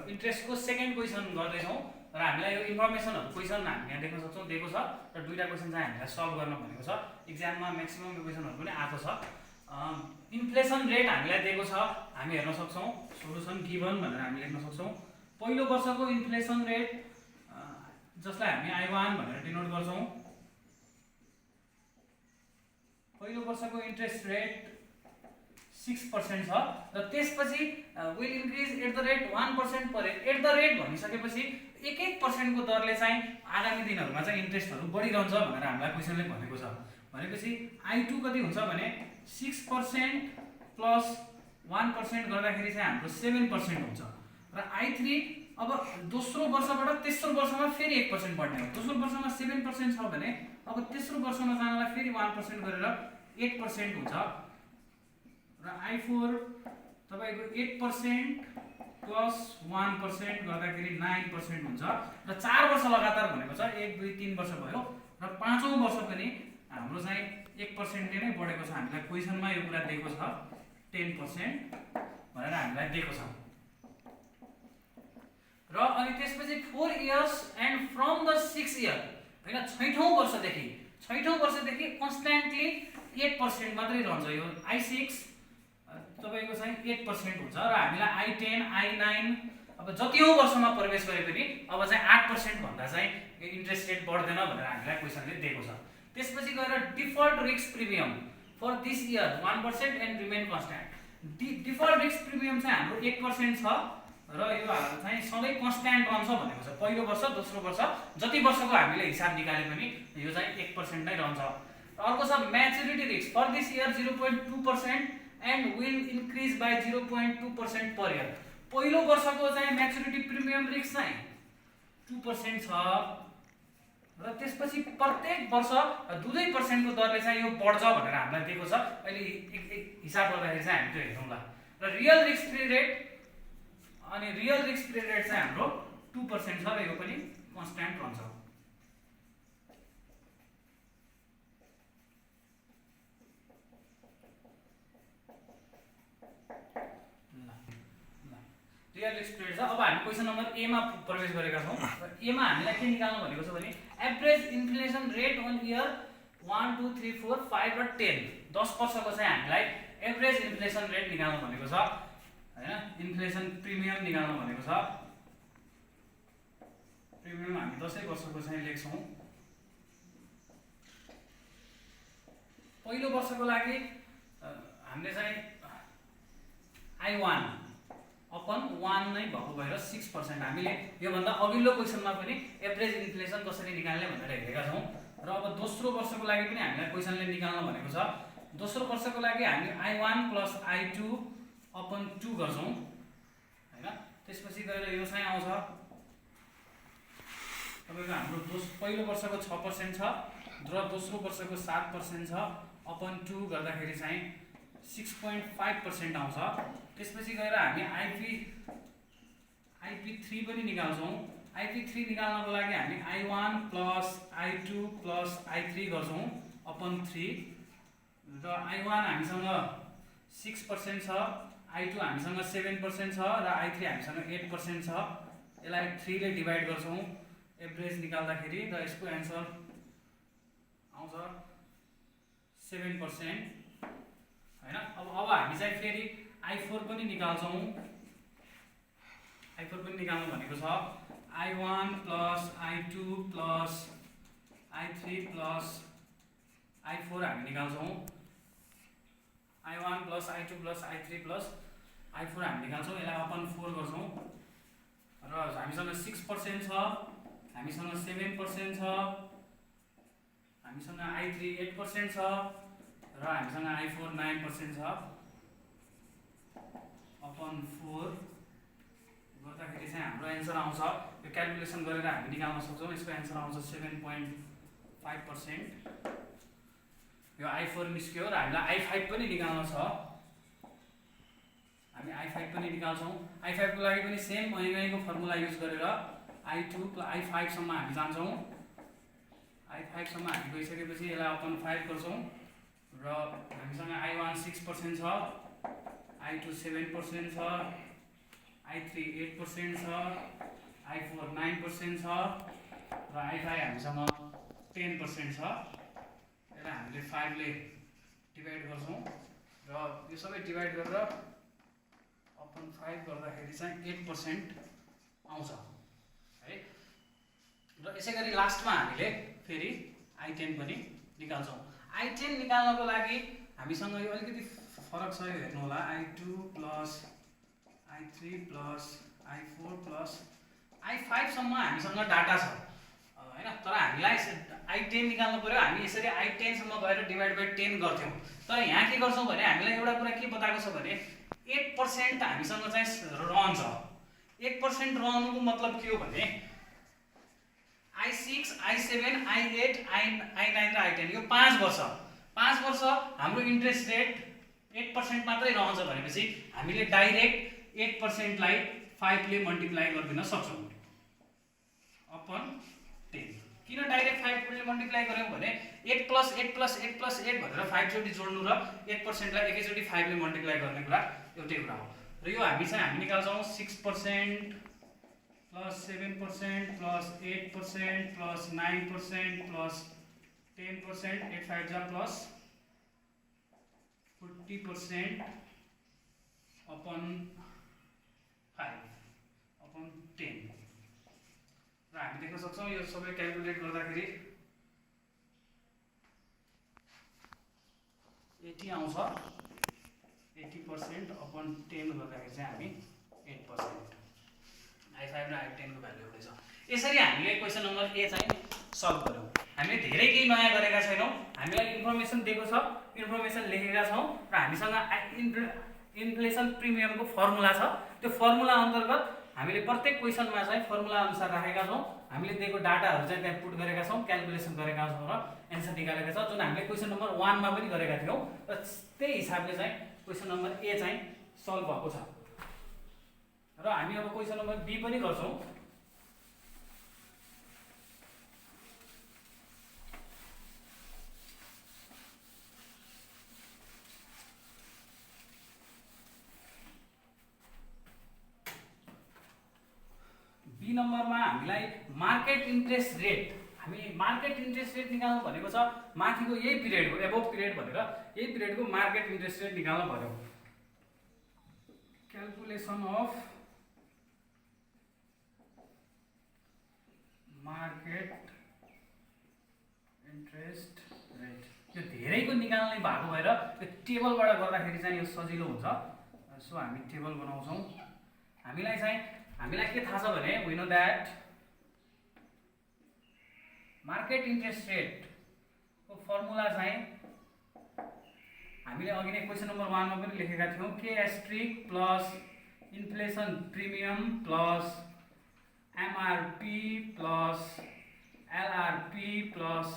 इन्ट्रेस्टको second question गर्दैछौँ र हामीलाई यो इन्फर्मेसनहरू क्वेसन हामी यहाँ देख्न सक्छौँ दिएको छ र दुईवटा क्वेसन चाहिँ हामीलाई सल्भ गर्न भनेको छ। इक्जाममा म्याक्सिमम यो क्वेसनहरू पनि आएको छ। इन्फ्लेसन रेट हामीलाई दिएको छ, हामी हेर्न सक्छौँ सोलुसन गिभन भनेर हामी लेख्न सक्छौँ। पहिलो वर्षको इन्फ्लेसन रेट जसलाई हामी I1 भनेर डिनोट गर्छौँ। पहिलो वर्षको इन्ट्रेस्ट रेट 6% छ र त्यसपछि will increase at the rate 1% पर एट द रेट भनिसकेपछि 1% को दरले चाहिँ आगामी दिनहरूमा चाहिँ इन्ट्रेस्टहरू बढिरहन्छ भनेर हामीलाई क्वेसनले भनेको छ। भनेपछि I2 कति हुन्छ भने 6% प्लस 1% गर्दाखेरि चाहिँ हाम्रो 7% हुन्छ र I3 अब दोस्रो वर्षबाट तेस्रो वर्षमा फेरि 1% बढ्ने हो। दोस्रो वर्षमा 7% छ भने अब तेस्रो वर्षमा जानलाई फेरि 1% गरेर 8% हुन्छ र I4 तपाईको 8% प्लस 1% गर्दाखेरि 9% हुन्छ र 4 वर्ष लगातार भनेको छ 1 2 3 वर्ष भयो र पाँचौं वर्ष पनि हाम्रो चाहिँ 1% ले नै बढेको छ। हामीलाई क्वेसनमा यो कुरा दिएको छ 10% भनेर हामीलाई दिएको छ र अनि त्यसपछि 4 years and from the 6 year हैन छैठौं वर्षदेखि कन्स्ट्यान्टली 8% मात्रै रहन्छ। यो I6 तपाईको चाहिँ 8% हुन्छ र हामीलाई I10 I9 अब जतिऔं वर्षमा प्रवेश गरे पनि अब चाहिँ 8% भन्दा चाहिँ इन्ट्रेस्ट रेट बढ्दैन भनेर हामीलाई क्वेसनले दिएको छ। त्यसपछि गएर default risk premium for this year 1% and remain constant. Default risk premium चाहिँ हाम्रो 1% छ र यो चाहिँ सधैँ कन्स्ट्यान्ट रहन्छ भनेको छ। पहिलो वर्ष दोस्रो वर्ष जति वर्षको हामीले हिसाब निकाले पनि यो चाहिँ 1% नै रहन्छ। अर्को छ maturity risk for this year 0.2% and will increase by 0.2% पर इयर। पहिलो वर्षको चाहिँ म्याच्युरिटी प्रिमियम रिस्क चाहिँ 2% छ र त्यसपछि प्रत्येक वर्ष 2% को दरले चाहिँ यो बढ्छ भनेर हामीलाई दिएको छ। अहिले हिसाब गर्दाखेरि चाहिँ हामी त्यो हेरौँला र रियल रिस्क फ्री रेट अनि रियल रिस्क फ्री रेट चाहिँ हाम्रो 2% छ र यो पनि कन्स्ट्यान्ट रहन्छ। रियल रिस्क फ्री रेट छ। अब हामी क्वेसन नम्बर ए मा प्रवेश गरेका छौं र ए मा हामीलाई के निकाल्नु भनेको छ भने average inflation rate on year 1 2 3 4 5 र 10 10 वर्षको चाहिँ हामीलाई एभरेज इन्फ्लेसन रेट निकाल्नु भनेको छ हैन। इन्फ्लेसन प्रिमियम निकाल्नु भनेको छ। प्रिमियम हामी 10 वर्षको चाहिँ लेख्छौं। पहिलो वर्षको लागि हामीले चाहिँ I1 अपन 1 नै भएको भएर 6%। हामीले यो भन्दा अघिल्लो क्वेसनमा पनि एभरेज इन्फ्लेसन कसरी निकाल्ने भनेर हेरेका छौं र अब दोस्रो वर्षको लागि पनि हामीलाई क्वेसनले निकाल्न भनेको छ। दोस्रो वर्षको लागि हामी I1 प्लस I2 अपन 2 गर्छौं हैन। त्यसपछि गएर यो चाहिँ आउँछ तपाईको हाम्रो पहिलो वर्षको 6% छ र दोस्रो वर्षको 7% छ अपन 2 गर्दाखेरि चाहिँ 6.5% आउँछ। त्यसपछि गएर हामी IP3 पनि निकाल्छौं। IP3 निकाल्नको लागि हामी I1 plus I2 plus I3 गर्छौं अपन 3 र I1 हामीसँग 6% छ, I2 हामीसँग 7% छ र I3 हामीसँग 8% छ। यसलाई 3 ले डिवाइड गर्छौं एभरेज निकाल्दाखेरि र यसको आन्सर आउँछ 7% हैन। अब हामी चाहिँ फेरि I4 पनि निकाल्छौं। I4 पनि निकाल्नु भनेको छ I1 plus I2 plus I3 plus I4 हामी निकाल्छौं। I1 plus I2 plus I3 plus I4 हामी निकाल्छौं। यसलाई अपन 4 गर्छौं र हामीसँग 6% छ, हामीसँग 7% छ, हामीसँग I3 8% छ र हामीसँग I4 9% छ अपन 4 गर्दाखेरि चाहिँ हाम्रो आन्सर आउँछ। यो क्याल्कुलेसन गरेर हामी निकाल्न सक्छौं। यसको आन्सर आउँछ 7.5%। यो I4 निस्क्यो र हामीलाई I5 पनि निकाल्न छ। हामी I5 पनि निकाल्छौं। I5 को लागि पनि सेम अहिलेको फर्मुला युज गरेर I2 प्लस I5 सम्म हामी जान्छौं। I5 सम्म हामी गइसकेपछि यसलाई अपन 5 गर्छौं र हामीसँग I1 6% छ, I2 7% छ, I3 8% छ, I4 9% छ र I5 हामीसँग 10% छ। यसलाई हामीले 5 ले डिभाइड गर्छौँ र यो सबै डिभाइड गरेर अपन 5 गर्दाखेरि चाहिँ 8% आउँछ है। र यसै गरी लास्टमा हामीले फेरि I10 पनि निकाल्छौँ। I10 निकाल्नको लागि हामीसँग यो अलिकति फरक छ, यो हेर्नु होला। I2 plus I3 plus I4 plus I5 सम्म हामीसँग डाटा छ हैन। तर हामीलाई I10 निकाल्नु पर्यो। हामी यसरी I10 सम्म गएर डिभाइड बाइ 10 गर्थ्यौँ। तर यहाँ के गर्छौँ भने हामीलाई एउटा कुरा के बताएको छ भने 8% हामीसँग चाहिँ रहन्छ। 8% रहनुको मतलब के हो भने I6 I7 I8 I9 र I10 यो 5 वर्ष हाम्रो इन्ट्रेस्ट रेट 8% मात्रै रहन्छ भनेपछि हामीले डाइरेक्ट 8% लाई 5 ले मल्टिप्लाई गरिदिन सक्छौँ अपन 10। किन डाइरेक्ट 5 ले मल्टिप्लाई गर्यौं भने 8 प्लस 8 प्लस 8 प्लस 8 भनेर 5 चोटी जोड्नु र 8% लाई एकैचोटी 5 ले मल्टिप्लाई गर्ने कुरा एउटै कुरा हो। र यो हामी निकाल्छौँ 6% प्लस 7% प्लस 8% प्लस 9% प्लस 10% 8 5 जा प्लस 40% अपन 5 अपन 10 र हामी देख्न सक्छौँ यो सबै क्याल्कुलेट गर्दाखेरि 80 आउँछ। 80% अपन 10 गर्दाखेरि चाहिँ हामी 8%। I5 र I10 को भ्यालु एउटै छ। यसरी हामीले क्वेशन नम्बर ए चाहिँ सल्भ गर्यौं। हामीले धेरै केही नयाँ गरेका छैनौं। हामीलाई इन्फर्मेसन दिएको छ, इन्फर्मेसन लेखेका छौं र हामीसँग इन्फ्लेसन प्रिमियमको फर्मुला छ। त्यो फर्मुला अन्तर्गत हामीले प्रत्येक क्वेशनमा चाहिँ फर्मुला अनुसार राखेका छौं। हामीले दिएको डाटाहरु चाहिँ त्यहाँ पुट गरेका छौं, क्याल्कुलेसन गरेका छौं र एन्सर निकालेका छौं, जुन हामीले क्वेशन नम्बर 1 मा पनि गरेका थियौं र त्यही हिसाबले चाहिँ क्वेशन नम्बर ए चाहिँ सल्भ भएको छ। र हामी अब क्वेशन नम्बर बी पनि गर्छौं। बी नम्बरमा हामीलाई मार्केट इन्ट्रेस्ट रेट, हामी मार्केट इन्ट्रेस्ट रेट निकाल्नु भनेको छ माथिको यही पिरियडको एबोभ पिरियड भनेर यही पिरियडको मार्केट इन्ट्रेस्ट रेट निकाल्नु पर्यो। Calculation of market interest rate यो धेरैको निकाल्ने भएको भएर यो टेबलबाट गर्दाखेरि चाहिँ यो सजिलो हुन्छ। सो हामी टेबल बनाउँछौँ। हामीलाई के थाहा छ भने we know that market interest rate को फर्मुला चाहिँ हामीले अघि नै क्वेशन नम्बर 1 मा पनि लेखेका थियौं। K asterisk plus inflation premium plus MRP plus LRP plus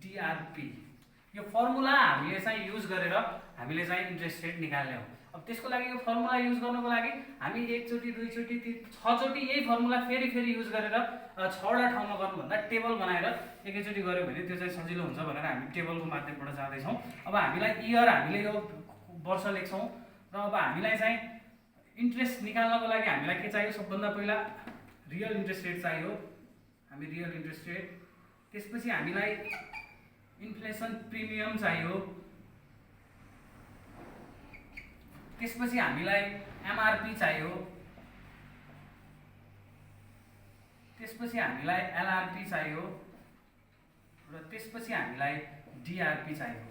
DRP. यो फर्मुला हामीले चाहिँ युज गरेर हामीले चाहिँ इन्ट्रेस्ट रेट निकाल्ने हो। अब त्यसको लागि यो फर्मुला युज गर्नको लागि हामी एक चोटी दुई चोटी 6 चोटी यही फर्मुला फेरि युज गरेर 6वटा ठाउँमा गर्नु भन्दा टेबल बनाएर एकैचोटी गर्यो भने त्यो चाहिँ सजिलो हुन्छ भनेर हामी टेबलको माध्यमबाट जाँदै छौं। अब हामीलाई इयर हामीले यो वर्ष लेख्छौं र अब हामीलाई चाहिँ इन्ट्रेस्ट निकाल्नको लागि हामीलाई के चाहियो? सबभन्दा पहिला रियल इन्ट्रेस्ट रेट चाहियो। हामी रियल इन्ट्रेस्ट रेट, त्यसपछि हामीलाई इन्फ्लेसन प्रिमियम चाहियो, त्यसपछि हामीलाई एमआरपी चाहियो, त्यसपछि हामीलाई एलआरपी चाहियो र त्यसपछि हामीलाई डीआरपी चाहियो।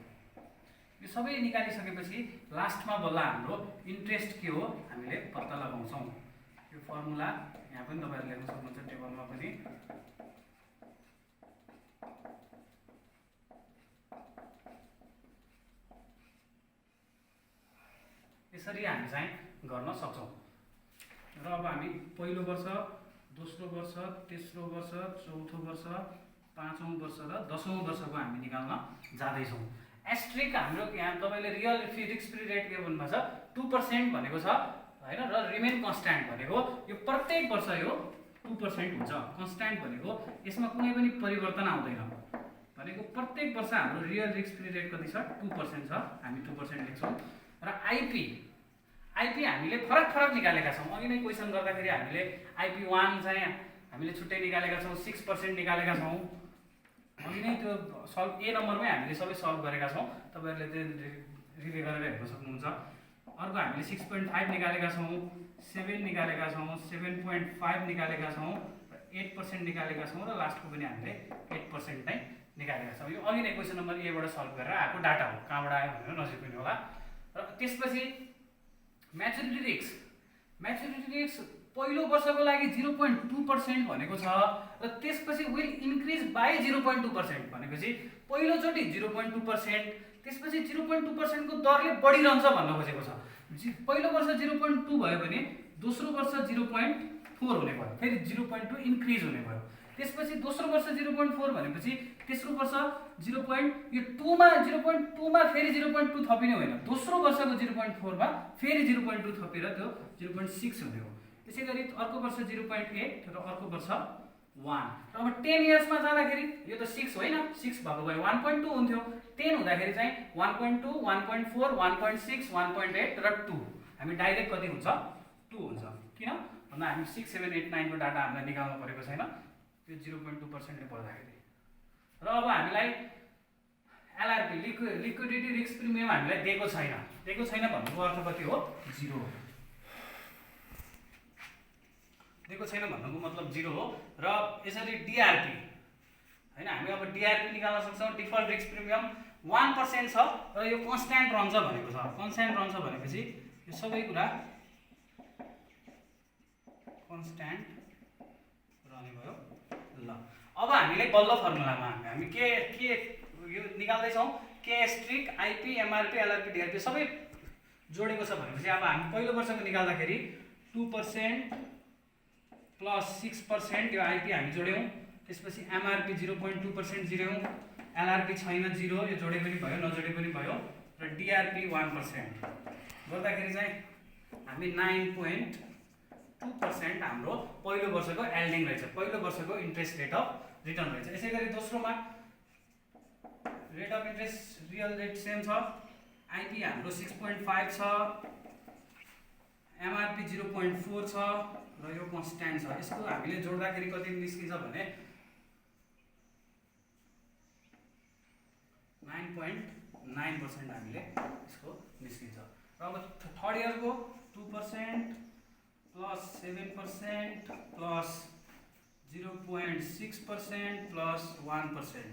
यो सबै निकालिसकेपछि लास्टमा बल्ल हाम्रो इन्ट्रेस्ट के हो हामीले पत्ता लगाउँछौं। यो फर्मुला यहाँ पनि तपाईहरुले लेख्न सक्नुहुन्छ टेबलमा पनि। यसरी हामी चाहिँ गर्न सक्छौं। र अब हामी पहिलो वर्ष, दोस्रो वर्ष, तेस्रो वर्ष, चौथो वर्ष, पाँचौं वर्ष र 10औं वर्षको हामी निकाल्न जाँदै छौं। एस्ट्रिक हाम्रो यहाँ तपाईले रियल रिस्क फ्री रेट के भन्नु छ 2% भनेको छ हैन, र रिमेन कन्स्ट्यान्ट भनेको यो प्रत्येक वर्ष यो 2% हुन्छ। कन्स्ट्यान्ट भनेको यसमा कुनै पनि परिवर्तन आउँदैन भनेको प्रत्येक वर्ष हाम्रो रियल रिस्क फ्री रेट कति छ 2% छ। हामी 2% लेख्छौं। र आइपी हामीले फरक फरक निकालेका छौँ। अघि नै क्वेसन गर्दाखेरि हामीले आइपी 1 चाहिँ हामीले छुट्टै निकालेका छौँ, 6% निकालेका छौँ। अघि नै त्यो सल्भ ए नम्बरमै हामीले सबै सल्भ गरेका छौँ, तपाईँहरूले त्यो रिभ्यू गरेर हेर्न सक्नुहुन्छ। अर्को हामीले 6.5 निकालेका छौँ, 7 निकालेका छौँ, 7.5 निकालेका छौँ, 8% निकालेका छौँ र लास्टको पनि हामीले 8% नै निकालेका छौँ। यो अघि नै क्वेसन नम्बर एबाट सल्भ गरेर आएको डाटा हो, कहाँबाट आयो भनेर नजिक होला। र त्यसपछि म्याच्युरिटी रिस्क पहिलो वर्षको लागि 0.2% भनेको छ र त्यसपछि विल इन्क्रिज बाई 0.2% भनेपछि पहिलोचोटि 0.2%, त्यसपछि 0.2% को दरले बढिरहन्छ भन्न खोजेको छ। पहिलो वर्ष 0.2 भयो भने दोस्रो वर्ष 0.4 हुने भयो, फेरि 0.2 इन्क्रिज हुने भयो। त्यसपछि दोस्रो वर्ष 0.4 भनेपछि तेस्रो वर्ष 0.2 मा फेरि 0.2 थपिने होइन, दोस्रो वर्षको 0.4 मा फेरि 0.2 थपेर त्यो 0.6 हुने हो। त्यसैगरी अर्को वर्ष 0.8 र अर्को वर्ष 1। र अब 10 इयर्समा जाँदाखेरि यो त 6 होइन, 6 भएको भए 1.2 हुन्थ्यो। 10 हुँदाखेरि चाहिँ 1.2, 1.4, 1.6, 1.8 र 2। हामी डाइरेक्ट कति हुन्छ? 2 हुन्छ। किन भन्दा हामी 6, 7, 8, 9 को डाटा हामीलाई निकाल्नु परेको छैन त्यो 0.2% ले पर्दाखेरि। र अब हामीलाई एलआरपी लिक्विडिटी रिस्क प्रिमियम हामीलाई दिएको छैन भन्नुको अर्थ कति हो? 0 हो। दिएको छैन भन्नुको मतलब 0 हो। र यसरी डिआरपी हैन, हामी अब डिआरपी निकाल्न सक्छौँ। डिफल्ट रिस्क प्रिमियम 1% छ र यो कन्स्ट्यान्ट रहन्छ भनेको छ। कन्स्ट्यान्ट रहन्छ भनेपछि यो सबै कुरा कन्स्ट्यान्ट रहने भयो। ल अब हामीले बल्ल फर्मुलामा हामी के यो निकाल्दै छौँ। K asterisk, IP, MRP, LRP, DRP सबै जोडेको छ भनेपछि अब हामी पहिलो वर्षको निकाल्दाखेरि 2% प्लस 6% यो आइपी हामी जोड्यौँ। त्यसपछि एमआरपी 0.2% जोड्यौँ, एलआरपी छैन 0, यो जोडे पनि भयो नजोडे पनि भयो, र डिआरपी 1% गर्दाखेरि चाहिँ हामी 9.2% हाम्रो पहिलो वर्षको एल्डिङ रहेछ, पहिलो वर्षको इन्ट्रेस्ट रेट अफ रिटर्न रहेछ। यसै गरी दोस्रोमा rate of interest real rate same छ, आइपी हाम्रो 6.5 छ, एमआरपी 0.4 छ र यो कन्स्ट्यान्ट छ। यसको हामीले जोड्दाखेरि कति निस्किन्छ भने 9.9% हामीले यसको निस्किन्छ। र अब थर्ड इयरको 2% प्लस 7% प्लस 0.6% प्लस 1%,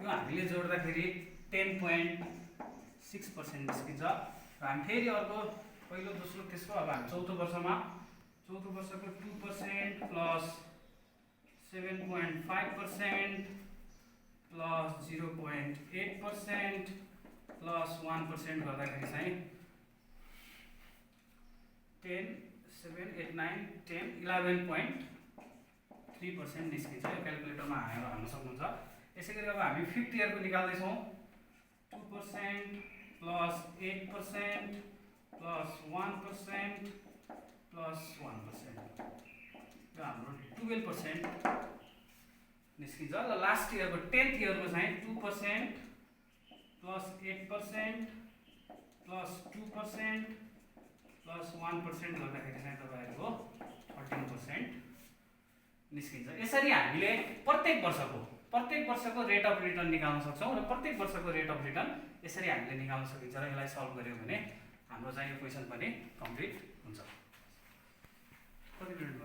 यो हामीले जोड्दाखेरि 10.6% निस्किन्छ। र हामी फेरि अर्को पहिलो दोस्रो त्यसको अब हामी चौथो वर्षको 2% प्लस 7.5% प्लस 0.8% प्लस 1% गर्दाखेरि चाहिँ 10, 7, 8, 9, 10, 11.3% निस्किन्छ। यो क्यालकुलेटरमा हाल्न सक्नुहुन्छ। यसै गरी अब हामी फिफ्थ इयरको निकाल्दैछौँ। 2% प्लस 8% प्लस 1% प्लस 1%, यो हाम्रो 12% निस्किन्छ। र लास्ट इयरको 10th इयरको चाहिँ 2% प्लस 8% प्लस 2% प्लस 1% गर्दाखेरि चाहिँ तपाईँहरूको 13% निस्किन्छ। यसरी हामीले प्रत्येक वर्षको रेट अफ रिटर्न निकाल्न सक्छौँ र प्रत्येक वर्षको रेट अफ रिटर्न यसरी हामीले निकाल्न सकिन्छ। र यसलाई सल्भ गऱ्यौँ भने हाम्रो चाहिँ यो क्वेसन पनि कम्प्लिट हुन्छ। कति मिनट